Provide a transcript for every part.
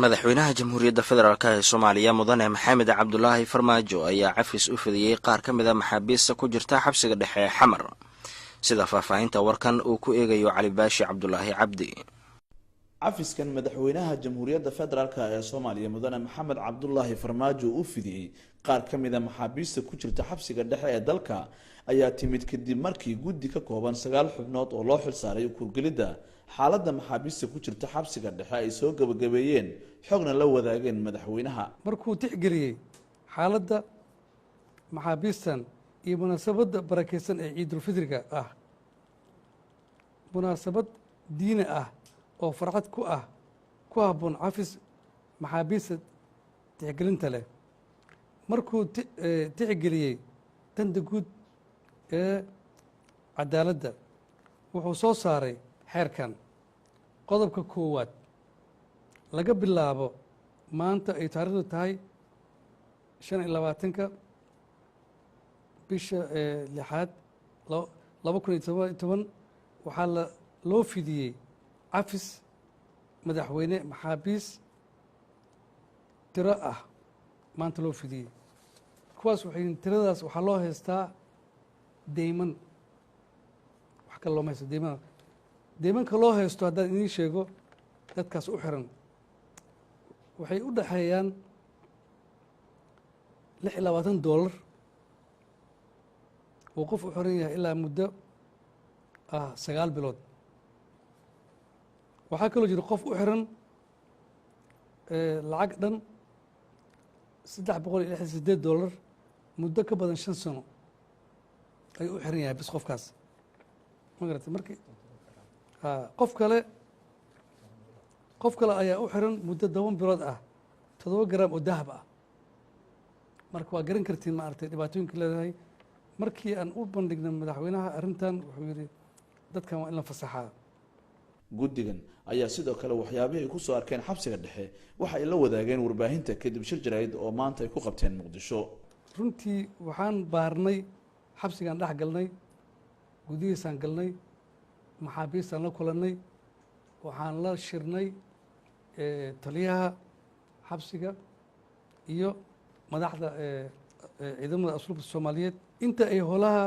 madaxweynaha jamhuuriyadda federaalk ee soomaaliya mudane maxamed cabdulaahi farmaajo ayaa cafis u fidiyey qaar ka mid a maxaabiista ku jirta xabsiga dhexe ee xamar sida faahfaahinta warkan uu ku eegayo cali baashi cabdulaahi cabdi. cafiskan madaxweynaha jamhuuriyadda federaalk ee soomaaliya mudane maxamed cabdulaahi farmaajo u fidiyey qaar ka mid a maxaabiista ku jirta xabsiga dhexe ee dalka ayaa timid kadib markii guddi ka kooban 9 xubnood oo loo xilsaaray kurgelidda xaaladda maxaabiista ku jirta xabsiga dhexe ay soo gabagabeeyeen xogna la wadaageen madaxweynaha markuu tixgeliyey xaaladda maxaabiistan iyo munaasabadda barakeysan ee ciidulfidriga ah, munaasabad diini ah oo farxad ku habboon cafis maxaabiista tixgelinta leh. markuu tixgeliyey danta guud ee cadaaladda, wuxuu soo saaray xeerkan. qodobka koowaad, laga bilaabo maanta ay taariikhdu tahay 25 bisha 6 2017 waxaa loo fidiyey cafis madaxweyne maxaabiis tiro ah maanta loo fidiyey. kuwaas tiradaas waxaa loo haystaa deyman, wax kale looma haysto deyman. deymanka loo haysto haddaan idiin sheego, dadkaas u xiran waxay u dhaxeeyaan $26 uu qof u xiran yahay ilaa muddo 9 bilood. waxaa kaloo jira qof u xiran lacag dhan $368 muddo ka badan 5 sano ayuu u xiran yahay bis qofkaas, ma garatay. markii qof kale ayaa u xiran muddo 10 bilood ah 7 gram oo dahab ah. marka waa garan kartiin maaragtay dhibaatooyinka leedahay. markii aan u bandhignay madaxweynaha arrintan, wuxuu yidhi dadkan waa in la fasaxaa. guddigan ayaa sidoo kale waxyaabihii ay ku soo arkeen xabsiga dhexe waxa ay la wadaageen warbaahinta kadib shir jaraa'id oo maanta ay ku qabteen muqdisho. runtii waxaan baarnay xabsigaan dhex galnay, gudihiisaan galnay, maxaabiistaan la kulannay, waxaan la shirnay taliyaha xabsiga iyo madaxda ciidamada asluubta soomaaliyeed. inta ay holaha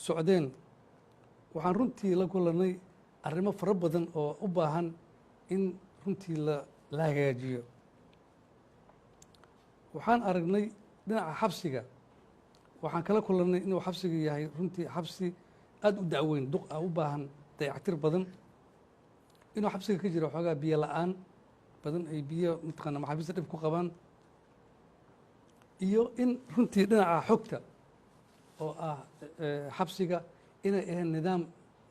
socdeen waxaan runtii la kulannay arrimo fara badan oo u baahan in runtii la hagaajiyo. waxaan aragnay dhinaca xabsiga, waxaan kala kulannay inuu xabsiga yahay runtii xabsi aada u dacweyn, duq ah, u baahan dayactir badan. inuu xabsiga ka jiro xoogaa biyo la-aan badan, ay biyo mataqaana maxaabiista dhib ku qabaan, iyo in runtii dhinaca xogta oo ah xabsiga inay ahayn nidaam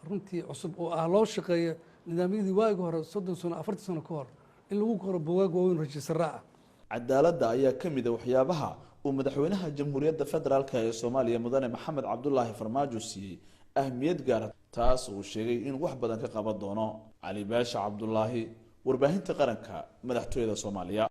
runtii cusub oo ah loo shaqeeyo nidaamyadii waagi hore 30 sano 40 sano ka hor, in lagu qoro buugaag waaweyn rajistarra ah. cadaaladda ayaa ka mid a waxyaabaha uu madaxweynaha jamhuuriyadda federaalk ee soomaaliya mudane maxamed cabdulaahi farmaajo siiyey ahmiyad gaara, taas uu sheegay in wax badan ka qaban doono. cali baashi cabdulaahi, warbaahinta qaranka, madaxtooyada Soomaaliya.